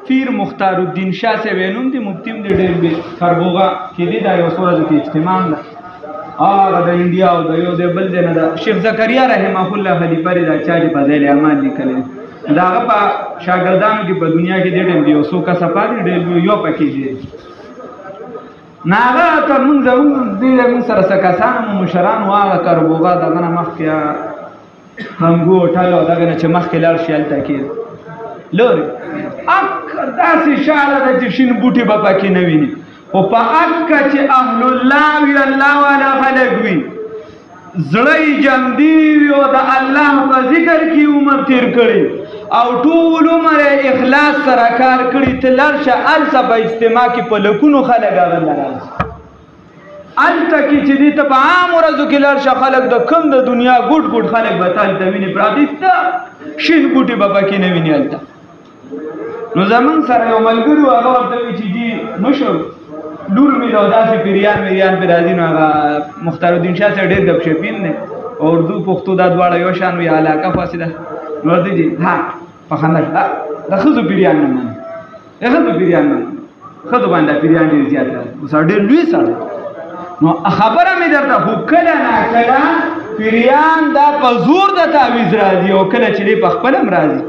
پیر مختار الدین شاه صاحب یې نوم دی، مفتي هم دی ډېر خربوغه کې دی. دا یو څو ورځو کې اجتماع ده، هغه د انډیا او د یو د بل ځای نه ده. شیخ زکریا رحمه الله خلیفه دی، دا چا چې فضایل اعمال لیکلی دی، د هغه په شاګردانو کې په دنیا کې ډېر ټایم دی یو څو کسه پاتې ډېر یو پکې دی. نو هغه تر مونږ مونږ سره څه کسان مو مشران وو، هغه کربوغه دغه نه مخکې همګو ټل او دغه نه چې مخکې لاړ شي هلته کې لرې داسې شاله ده چې شین بوټي به پکې نه ویني. خو په اکه چې اهل الله وي، الله والا خلک وي، زړه یې جمدي وي او د الله په ذکر کې عمر تېر کړي او ټول عمر یې اخلاص سره کار کړي، ته لاړ شه هلته په اجتماع کې په لکونو خلک هغه نه راځي. هلته کې چې دې ته په عام ورځو کې لاړ شه خلک د کوم د دنیا ګوټ ګوټ خلک به تا هلته ویني پراته، ته شین بوټي به پکې نه ویني هلته. نو زمونږ سره یو ملګري و، هغه ورته وایي چې جي مشر لور مې ده او داسې پیریان میریان پرې راځي. نو هغه مختار الدین شاه صاحب ډېر ګپشپین دی، اردو پښتو دا دواړه یو شان وي، علاقه فاصله. نو ورته جي ها په خندا د ښځو پیریان نه مني، د ښځو پیریان نه مني، ښځو باندې پیریان ډېر زیات راځي، اوس ډېر لوی سړی. نو خبره مې درته خو کله ناکله پیریان دا په زور د تعویض راځي او کله چې دی په خپله هم راځي.